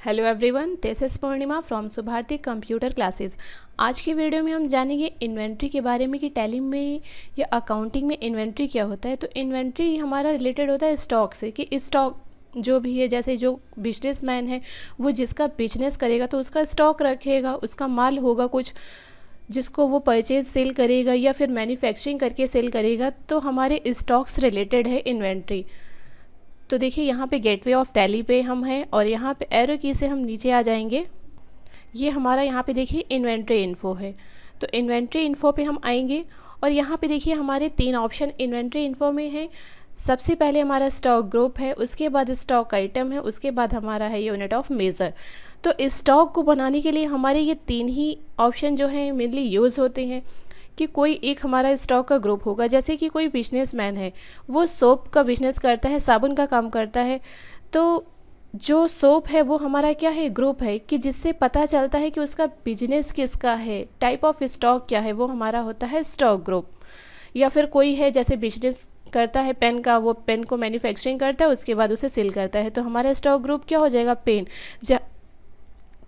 Hello everyone, this is Purnima from Subharti computer classes. आज की video में हम जानेंगे इन्वेंट्री के बारे में कि टैली में या अकाउंटिंग में इन्वेंट्री क्या होता है। तो इन्वेंट्री हमारा रिलेटेड होता है स्टॉक से, कि स्टॉक जो भी है, जैसे जो बिजनेसमैन है वो जिसका बिजनेस करेगा तो उसका स्टॉक रखेगा, उसका माल होगा कुछ जिसको वो परचेज सेल करेगा या फिर मैन्युफैक्चरिंग करके सेल करेगा, तो हमारे स्टॉक से रिलेटेड है इन्वेंट्री। तो देखिए यहाँ पे गेटवे ऑफ टैली पे हम हैं और यहाँ पे एरो की से हम नीचे आ जाएंगे। ये हमारा यहाँ पे देखिए इन्वेंट्री इन्फो है। तो इन्वेंट्री इन्फो पे हम आएंगे और यहाँ पे देखिए हमारे 3 ऑप्शन इन्वेंट्री इन्फो में है। सबसे पहले हमारा स्टॉक ग्रुप है, उसके बाद स्टॉक आइटम है, उसके बाद हमारा है यूनिट ऑफ मेज़र। तो स्टॉक को बनाने के लिए हमारे ये 3 ही ऑप्शन जो हैं मेनली यूज़ होते हैं। कि कोई एक हमारा स्टॉक का ग्रुप होगा, जैसे कि कोई बिजनेसमैन है, वो सोप का बिजनेस करता है, साबुन का काम करता है, तो जो सोप है वो हमारा क्या है, ग्रुप है, कि जिससे पता चलता है कि उसका बिजनेस किसका है, टाइप ऑफ स्टॉक क्या है, वो हमारा होता है स्टॉक ग्रुप। या फिर कोई है जैसे बिजनेस करता है पेन का, वो पेन को मैन्युफैक्चरिंग करता है, उसके बाद उसे सेल करता है, तो हमारा स्टॉक ग्रुप क्या हो जाएगा, पेन।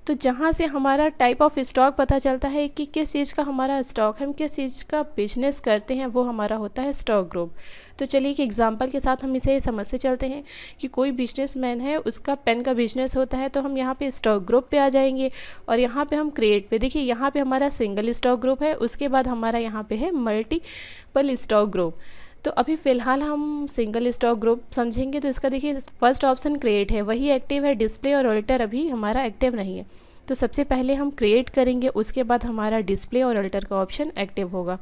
तो जहाँ से हमारा टाइप ऑफ स्टॉक पता चलता है कि किस चीज़ का हमारा स्टॉक है, हम किस चीज़ का बिजनेस करते हैं, वो हमारा होता है स्टॉक ग्रुप। तो चलिए एक एग्जांपल के साथ हम इसे समझते चलते हैं कि कोई बिजनेसमैन है, उसका पेन का बिजनेस होता है, तो हम यहाँ पे स्टॉक ग्रुप पे आ जाएंगे और यहाँ पे हम क्रिएट पे, देखिए यहाँ पे हमारा सिंगल स्टॉक ग्रुप है, उसके बाद हमारा यहाँ पे है मल्टीपल स्टॉक ग्रुप। तो अभी फ़िलहाल हम सिंगल स्टॉक ग्रुप समझेंगे। तो इसका देखिए फर्स्ट ऑप्शन क्रिएट है, वही एक्टिव है, डिस्प्ले और अल्टर अभी हमारा एक्टिव नहीं है। तो सबसे पहले हम क्रिएट करेंगे, उसके बाद हमारा डिस्प्ले और अल्टर का ऑप्शन एक्टिव होगा।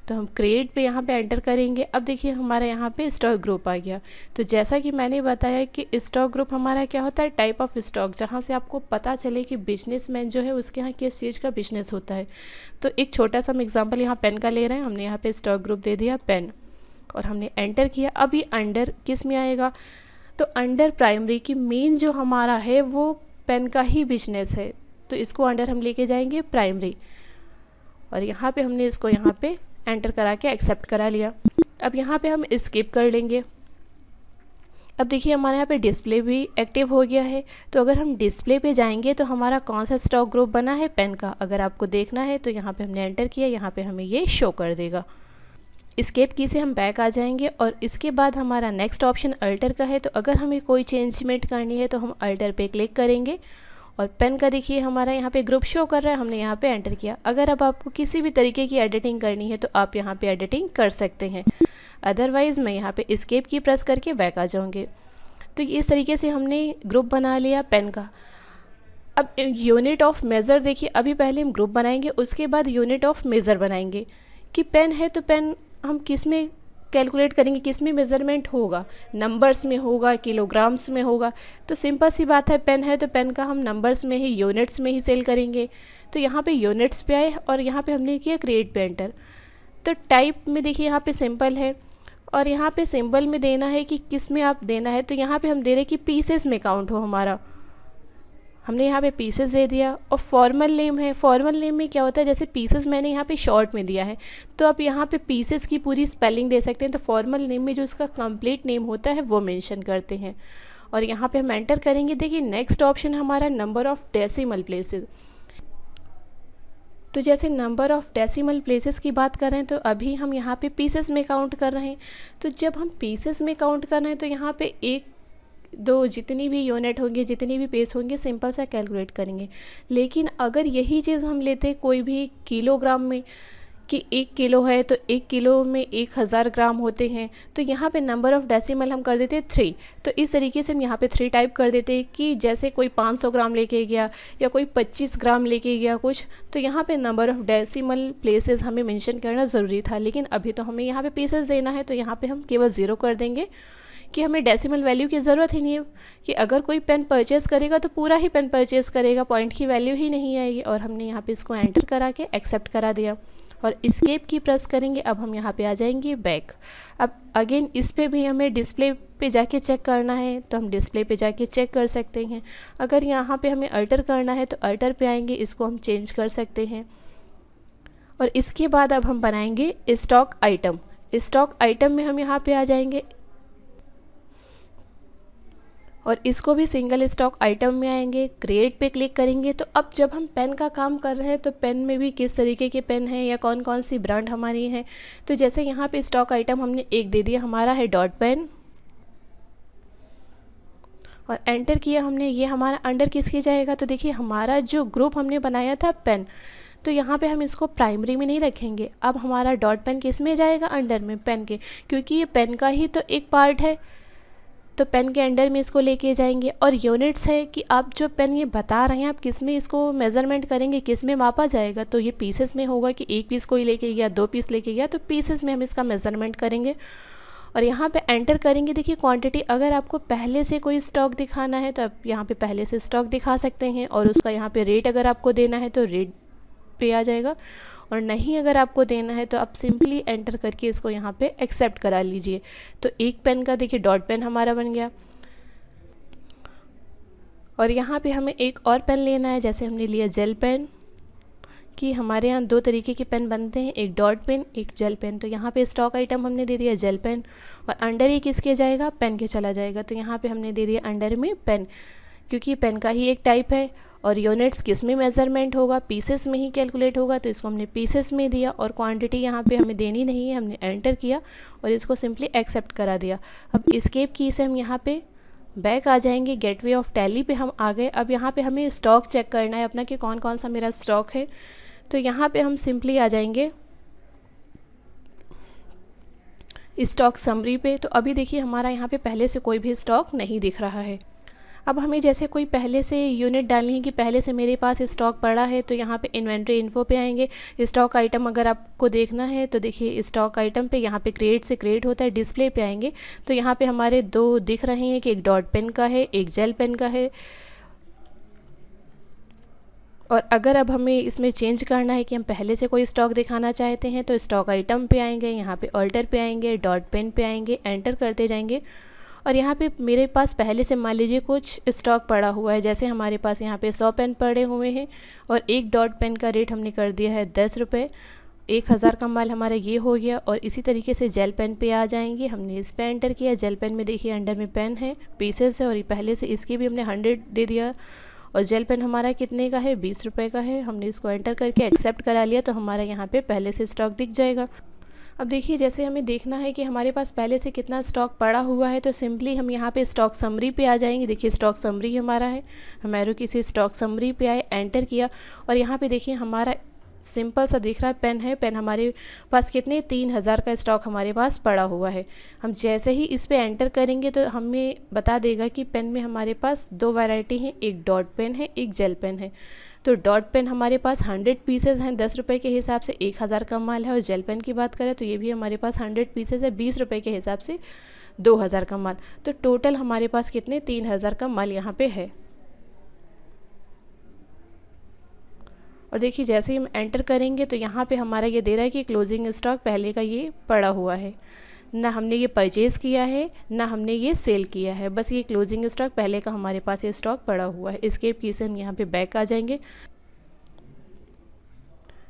तो हम क्रिएट पे यहाँ पे एंटर करेंगे। अब देखिए हमारा यहाँ पे स्टॉक ग्रुप आ गया। तो जैसा कि मैंने बताया कि स्टॉक ग्रुप हमारा क्या होता है, टाइप ऑफ स्टॉक, जहाँ से आपको पता चले कि बिजनेसमैन जो है उसके यहाँ किस चीज़ का बिजनेस होता है। तो एक छोटा सा हम एग्जाम्पल यहाँ पेन का ले रहे हैं। हमने यहाँ पे स्टॉक ग्रुप दे दिया पेन और हमने एंटर किया। अब ये अंडर किस में आएगा, तो अंडर प्राइमरी की मेन जो हमारा है वो पेन का ही बिजनेस है, तो इसको अंडर हम लेके जाएंगे प्राइमरी। और यहाँ पे हमने इसको यहाँ पे एंटर करा के एक्सेप्ट करा लिया। अब यहाँ पे हम स्किप कर लेंगे। अब देखिए हमारे यहाँ पे डिस्प्ले भी एक्टिव हो गया है। तो अगर हम डिस्प्ले पे जाएंगे तो हमारा कौन सा स्टॉक ग्रुप बना है, पेन का। अगर आपको देखना है तो यहाँ पे हमने एंटर किया, यहाँ पे हमें ये शो कर देगा। एस्केप की से हम बैक आ जाएंगे और इसके बाद हमारा नेक्स्ट ऑप्शन अल्टर का है। तो अगर हमें कोई चेंजमेंट करनी है तो हम अल्टर पे क्लिक करेंगे और पेन का देखिए हमारा यहाँ पे ग्रुप शो कर रहा है, हमने यहाँ पे एंटर किया। अगर अब आपको किसी भी तरीके की एडिटिंग करनी है तो आप यहाँ पे एडिटिंग कर सकते हैं, अदरवाइज़ मैं यहाँ पे एस्केप की प्रेस करके बैक आ जाऊँगी। तो इस तरीके से हमने ग्रुप बना लिया पेन का। अब यूनिट ऑफ मेज़र देखिए, अभी पहले हम ग्रुप बनाएंगे, उसके बाद यूनिट ऑफ मेज़र बनाएंगे। कि पेन है तो पेन हम किस में कैलकुलेट करेंगे, किस में मेज़रमेंट होगा, नंबर्स में होगा, किलोग्राम्स में होगा। तो सिंपल सी बात है, पेन है तो पेन का हम नंबर्स में ही, यूनिट्स में ही सेल करेंगे। तो यहाँ पे यूनिट्स पे आए और यहाँ पे हमने किया क्रिएट पे एंटर। तो टाइप में देखिए यहाँ पे सिंपल है और यहाँ पे सिंबल में देना है कि किस में आप देना है। तो यहाँ पे हम दे रहे कि पीसेस में काउंट हो हमारा, हमने यहाँ पे पीसेस दे दिया। और फॉर्मल नेम है, फॉर्मल नेम में क्या होता है, जैसे पीसेस मैंने यहाँ पे शॉर्ट में दिया है तो आप यहाँ पे पीसेस की पूरी स्पेलिंग दे सकते हैं। तो फॉर्मल नेम में जो उसका कंप्लीट नेम होता है वो मेंशन करते हैं और यहाँ पे हम एंटर करेंगे। देखिए नेक्स्ट ऑप्शन हमारा नंबर ऑफ़ डेसिमल प्लेसेस। तो जैसे नंबर ऑफ़ डेसिमल प्लेसेस की बात कर रहे हैं तो अभी हम यहाँ पे पीसेस में काउंट कर रहे हैं। तो जब हम पीसेस में काउंट कर रहे हैं तो यहाँ पे 1, 2 जितनी भी यूनिट होंगी, जितनी भी पेज होंगे, सिंपल सा कैलकुलेट करेंगे। लेकिन अगर यही चीज़ हम लेते कोई भी किलोग्राम में, कि 1 किलो है तो 1 किलो में 1000 ग्राम होते हैं, तो यहाँ पे नंबर ऑफ़ डेसिमल हम कर देते 3। तो इस तरीके से हम यहाँ पे 3 टाइप कर देते कि जैसे कोई 500 ग्राम लेके गया या कोई 25 ग्राम लेके गया कुछ, तो यहाँ पे नंबर ऑफ़ डेसिमल प्लेसेस हमें मेंशन करना ज़रूरी था। लेकिन अभी तो हमें यहाँ पे पीसेस देना है, तो यहाँ पे हम केवल 0 कर देंगे कि हमें डेसिमल वैल्यू की ज़रूरत ही नहीं है। कि अगर कोई पेन परचेज़ करेगा तो पूरा ही पेन परचेज़ करेगा, पॉइंट की वैल्यू ही नहीं आएगी। और हमने यहाँ पे इसको एंटर करा के एक्सेप्ट करा दिया और एस्केप की प्रेस करेंगे। अब हम यहाँ पे आ जाएंगे बैक। अब अगेन इस पे भी हमें डिस्प्ले पे जाके चेक करना है तो हम डिस्प्ले पे जाके चेक कर सकते हैं। अगर यहाँ पे हमें अल्टर करना है तो अल्टर पे आएंगे, इसको हम चेंज कर सकते हैं। और इसके बाद अब हम बनाएंगे स्टॉक आइटम। स्टॉक आइटम में हम यहाँ पे आ जाएंगे और इसको भी सिंगल स्टॉक आइटम में आएंगे। क्रिएट पे क्लिक करेंगे तो अब जब हम पेन का काम कर रहे हैं तो पेन में भी किस तरीके के पेन हैं या कौन कौन सी ब्रांड हमारी है। तो जैसे यहाँ पे स्टॉक आइटम हमने एक दे दिया, हमारा है डॉट पेन, और एंटर किया हमने। ये हमारा अंडर किसके जाएगा, तो देखिए हमारा जो ग्रुप हमने बनाया था पेन, तो यहाँ पे हम इसको प्राइमरी में नहीं रखेंगे। अब हमारा डॉट पेन किस में जाएगा, अंडर में, पेन के, क्योंकि ये पेन का ही तो एक पार्ट है, तो पेन के अंडर में इसको लेके जाएंगे। और यूनिट्स है कि आप जो पेन ये बता रहे हैं आप किस में इसको मेज़रमेंट करेंगे, किस में मापा जाएगा, तो ये पीसेस में होगा कि एक पीस कोई लेके गया, 2 पीस लेके गया, तो पीसेस में हम इसका मेज़रमेंट करेंगे। और यहाँ पे एंटर करेंगे। देखिए क्वांटिटी, अगर आपको पहले से कोई स्टॉक दिखाना है तो आप यहाँ पे पहले से स्टॉक दिखा सकते हैं, और उसका यहाँ पे रेट अगर आपको देना है तो रेट पे आ जाएगा, और नहीं अगर आपको देना है तो आप सिंपली एंटर करके इसको यहाँ पे एक्सेप्ट करा लीजिए। तो एक पेन का देखिए डॉट पेन हमारा बन गया। और यहाँ पे हमें एक और पेन लेना है, जैसे हमने लिया जेल पेन, कि हमारे यहाँ 2 तरीके के पेन बनते हैं, एक डॉट पेन, एक जेल पेन। तो यहाँ पे स्टॉक आइटम हमने दे दिया जेल पेन, और अंडर ये किसके जाएगा, पेन के चला जाएगा। तो यहाँ पे हमने दे दिया अंडर में पेन, क्योंकि पेन का ही एक टाइप है। और यूनिट्स किस में मेज़रमेंट होगा, पीसेस में ही कैलकुलेट होगा, तो इसको हमने पीसेस में दिया। और क्वांटिटी यहाँ पे हमें देनी नहीं है, हमने एंटर किया और इसको सिंपली एक्सेप्ट करा दिया। अब एस्केप की से हम यहाँ पे बैक आ जाएंगे, गेटवे ऑफ टैली पे हम आ गए। अब यहाँ पे हमें स्टॉक चेक करना है अपना कि कौन कौन सा मेरा स्टॉक है। तो यहाँ पे हम सिंपली आ जाएंगे स्टॉक समरी पे। तो अभी देखिए हमारा यहाँ पे पहले से कोई भी स्टॉक नहीं दिख रहा है। अब हमें जैसे कोई पहले से यूनिट डालनी है कि पहले से मेरे पास स्टॉक पड़ा है, तो यहाँ पे इन्वेंट्री इन्फो पे आएंगे। स्टॉक आइटम अगर आपको देखना है तो देखिए स्टॉक आइटम पे यहाँ पे क्रिएट से क्रिएट होता है, डिस्प्ले पे आएंगे तो यहाँ पे हमारे 2 दिख रहे हैं कि एक डॉट पेन का है, एक जेल पेन का है। और अगर अब हमें इसमें चेंज करना है कि हम पहले से कोई स्टॉक दिखाना चाहते हैं तो स्टॉक आइटम पे आएंगे, यहाँ पे ऑल्टर पे आएंगे, डॉट पेन पे आएंगे, एंटर करते जाएंगे। और यहाँ पे मेरे पास पहले से मान लीजिए कुछ स्टॉक पड़ा हुआ है, जैसे हमारे पास यहाँ पे 100 पेन पड़े हुए हैं और एक डॉट पेन का रेट हमने कर दिया है 10 रुपये। 1000 का माल हमारा ये हो गया। और इसी तरीके से जेल पेन पे आ जाएंगे, हमने इस पे एंटर किया। जेल पेन में देखिए अंडर में पेन है, पीसेस है, और ये पहले से इसकी भी हमने 100 दे दिया। और जेल पेन हमारा कितने का है, 20 रुपये का है। हमने इसको एंटर करके एक्सेप्ट करा लिया, तो हमारा यहाँ पे पहले से स्टॉक दिख जाएगा। अब देखिए जैसे हमें देखना है कि हमारे पास पहले से कितना स्टॉक पड़ा हुआ है, तो सिंपली हम यहाँ पे स्टॉक समरी पे आ जाएंगे। देखिए स्टॉक समरी हमारा है, हमारे किसी स्टॉक समरी पे आए, एंटर किया, और यहाँ पे देखिए हमारा सिंपल सा दिख रहा है पेन है। पेन हमारे पास कितने, 3000 का स्टॉक हमारे पास पड़ा हुआ है। हम जैसे ही इस पे एंटर करेंगे तो हमें बता देगा कि पेन में हमारे पास 2 वैरायटी हैं, एक डॉट पेन है, एक जेल पेन है। तो डॉट पेन हमारे पास 100 पीसेज हैं 10 रुपये के हिसाब से, 1000 का माल है। और जेल पेन की बात करें तो ये भी हमारे पास 100 पीसेज है 20 रुपये के हिसाब से 2000 का माल। तो टोटल हमारे पास कितने, 3000 का माल यहाँ पे है। और देखिए जैसे ही हम एंटर करेंगे तो यहाँ पे हमारा ये दे रहा है कि क्लोजिंग स्टॉक पहले का ये पड़ा हुआ है, ना हमने ये परचेज़ किया है ना हमने ये सेल किया है, बस ये क्लोजिंग स्टॉक पहले का हमारे पास ये स्टॉक पड़ा हुआ है। एस्केप की से हम यहाँ पे बैक आ जाएंगे।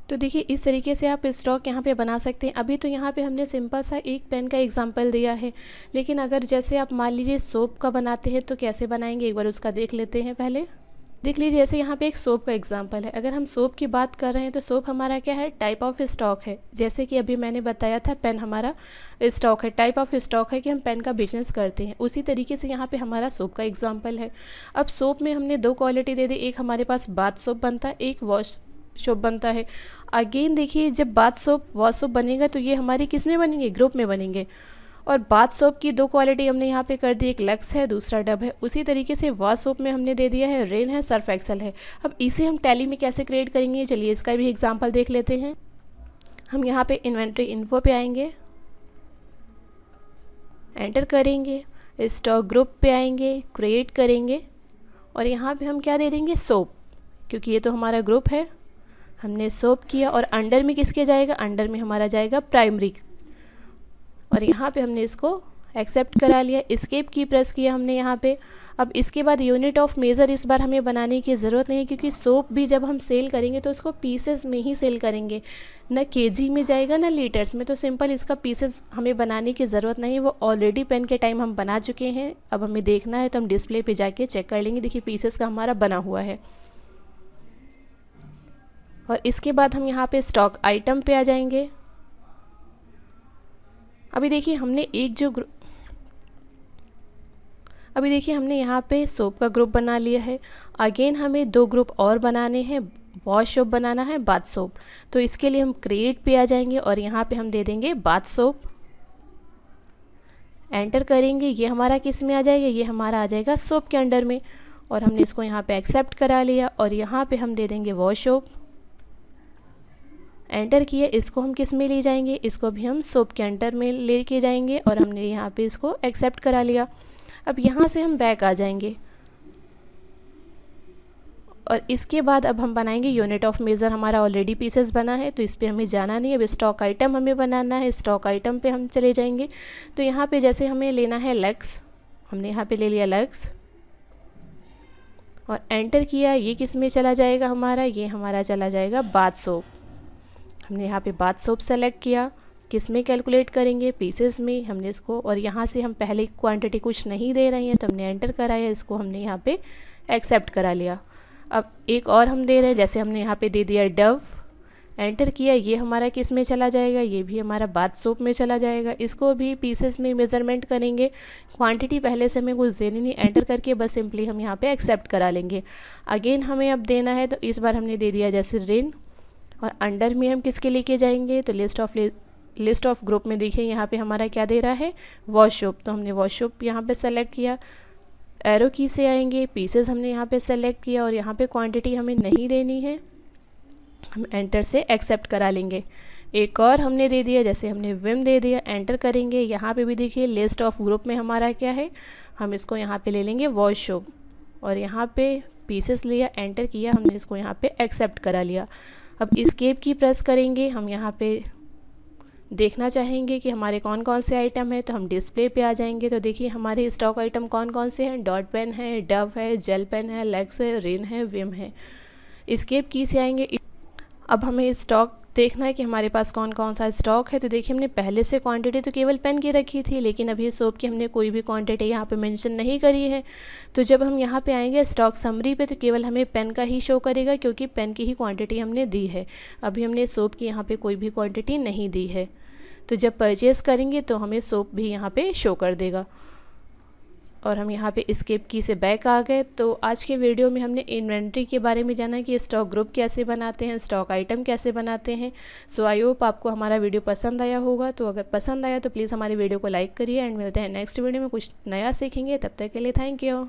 तो देखिए इस तरीके से आप स्टॉक यहाँ पे बना सकते हैं। अभी तो यहाँ पे हमने सिंपल सा एक पेन का एग्जांपल दिया है, लेकिन अगर जैसे आप मान लीजिए सोप का बनाते हैं तो कैसे बनाएंगे एक बार उसका देख लेते हैं। पहले देख लीजिए जैसे यहाँ पे एक सोप का एग्जांपल है। अगर हम सोप की बात कर रहे हैं तो सोप हमारा क्या है, टाइप ऑफ स्टॉक है। जैसे कि अभी मैंने बताया था पेन हमारा स्टॉक है, टाइप ऑफ स्टॉक है कि हम पेन का बिजनेस करते हैं। उसी तरीके से यहाँ पे हमारा सोप का एग्जांपल है। अब सोप में हमने 2 क्वालिटी दे दी, एक हमारे पास बाथ सोप बनता है, एक वॉश सोप बनता है। अगेन देखिए जब बाथ सोप वॉश सोप बनेगा तो ये हमारी किस में बनेंगे, ग्रुप में बनेंगे। और बाथ सोप की 2 क्वालिटी हमने यहाँ पे कर दी, एक लक्स है दूसरा डब है। उसी तरीके से वॉश सोप में हमने दे दिया है रेन है, सर्फ एक्सेल है। अब इसे हम टैली में कैसे क्रिएट करेंगे, चलिए इसका भी एग्जांपल देख लेते हैं। हम यहाँ पे इन्वेंट्री इन्फो पे आएंगे, एंटर करेंगे, स्टॉक ग्रुप पे आएंगे, क्रिएट करेंगे, और यहाँ पे हम क्या दे देंगे, सोप, क्योंकि ये तो हमारा ग्रुप है। हमने सोप किया और अंडर में किसके जाएगा, अंडर में हमारा जाएगा प्राइमरी, और यहाँ पे हमने इसको एक्सेप्ट करा लिया, एस्केप की प्रेस किया हमने यहाँ पे। अब इसके बाद यूनिट ऑफ मेज़र इस बार हमें बनाने की ज़रूरत नहीं है, क्योंकि सोप भी जब हम सेल करेंगे तो उसको पीसेस में ही सेल करेंगे, ना केजी में जाएगा ना लीटर्स में। तो सिंपल इसका पीसेस हमें बनाने की ज़रूरत नहीं, वो ऑलरेडी पेन के टाइम हम बना चुके हैं। अब हमें देखना है तो हम डिस्प्ले पे जाके चेक कर लेंगे। देखिए पीसेस का हमारा बना हुआ है। और इसके बाद हम यहाँ पे स्टॉक आइटम पे आ जाएंगे। अभी देखिए हमने यहाँ पे सोप का ग्रुप बना लिया है। अगेन हमें 2 ग्रुप और बनाने हैं, वॉश सोप बनाना है, बाथ सोप। तो इसके लिए हम क्रिएट पे आ जाएंगे और यहाँ पे हम दे देंगे बाथ सोप। एंटर करेंगे, ये हमारा किस में आ जाएगा, ये हमारा आ जाएगा सोप के अंडर में। और हमने इसको यहाँ पे एक्सेप्ट करा लिया और यहाँ पे हम दे देंगे वॉश सोप। एंटर किया, इसको हम किस में ले जाएंगे, इसको भी हम सोप के अंडर में लेके जाएंगे और हमने यहाँ पे इसको एक्सेप्ट करा लिया। अब यहाँ से हम बैक आ जाएंगे और इसके बाद अब हम बनाएंगे यूनिट ऑफ मेज़र। हमारा ऑलरेडी पीसेस बना है तो इस पर हमें जाना नहीं है। अब स्टॉक आइटम हमें बनाना है, स्टॉक आइटम पे हम चले जाएंगे। तो यहाँ पे जैसे हमें लेना है लक्स, हमने यहाँ पे ले लिया लक्स और एंटर किया। ये किस में चला जाएगा हमारा, ये हमारा चला जाएगा बाथ सोप। हमने यहाँ पे बाथ सोप सेलेक्ट किया, किस में कैलकुलेट करेंगे, पीसेस में। हमने इसको, और यहाँ से हम पहले क्वांटिटी कुछ नहीं दे रहे हैं तो हमने एंटर कराया, इसको हमने यहाँ पे एक्सेप्ट करा लिया। अब एक और हम दे रहे हैं, जैसे हमने यहाँ पे दे दिया डव। एंटर किया, ये हमारा किस में चला जाएगा, ये भी हमारा बाथ सोप में चला जाएगा। इसको भी पीसेस में मेज़रमेंट करेंगे, क्वांटिटी पहले से हमें कुछ देनी नहीं। एंटर करके बस सिंपली हम यहाँ पे एक्सेप्ट करा लेंगे। अगेन हमें अब देना है तो इस बार हमने दे दिया जैसे रिन। और अंडर में हम किसके लेके जाएंगे, तो लिस्ट ऑफ ग्रुप में देखिए यहाँ पे हमारा क्या दे रहा है, वॉश सोप। तो हमने वॉश सोप यहाँ पे सेलेक्ट किया। एरो की से आएंगे, पीसेस हमने यहाँ पे सेलेक्ट किया और यहाँ पे क्वांटिटी हमें नहीं देनी है, हम एंटर से एक्सेप्ट करा लेंगे। एक और हमने दे दिया, जैसे हमने विम दे दिया। एंटर करेंगे, यहाँ पे भी देखिए लिस्ट ऑफ ग्रुप में हमारा क्या है, हम इसको यहाँ पे ले लेंगे वॉश सोप और यहाँ पे पीसेस लिया। एंटर किया, हमने इसको यहाँ पे एक्सेप्ट करा लिया। अब एस्केप की प्रेस करेंगे, हम यहाँ पे देखना चाहेंगे कि हमारे कौन कौन से आइटम है, तो हम डिस्प्ले पे आ जाएंगे। तो देखिए हमारे स्टॉक आइटम कौन कौन से हैं, डॉट पेन है, डव है, जेल पेन है, लक्स है, रिन है, विम है। एस्केप की से आएंगे। अब हमें स्टॉक देखना है कि हमारे पास कौन कौन सा स्टॉक है। तो देखिए हमने पहले से क्वांटिटी तो केवल पेन की रखी थी, लेकिन अभी सोप की हमने कोई भी क्वांटिटी यहाँ पे मेंशन नहीं करी है। तो जब हम यहाँ पे आएंगे स्टॉक समरी पे, तो केवल हमें पेन का ही शो करेगा, क्योंकि पेन की ही क्वांटिटी हमने दी है। अभी हमने सोप की यहाँ पे कोई भी क्वांटिटी नहीं दी है। तो जब परचेज़ करेंगे तो हमें सोप भी यहाँ पे शो कर देगा। और हम यहाँ पे एस्केप की से बैक आ गए। तो आज के वीडियो में हमने इन्वेंट्री के बारे में जाना कि स्टॉक ग्रुप कैसे बनाते हैं, स्टॉक आइटम कैसे बनाते हैं। सो आई होप आपको हमारा वीडियो पसंद आया होगा। तो अगर पसंद आया तो प्लीज़ हमारी वीडियो को लाइक करिए एंड मिलते हैं नेक्स्ट वीडियो में, कुछ नया सीखेंगे। तब तक के लिए थैंक यू।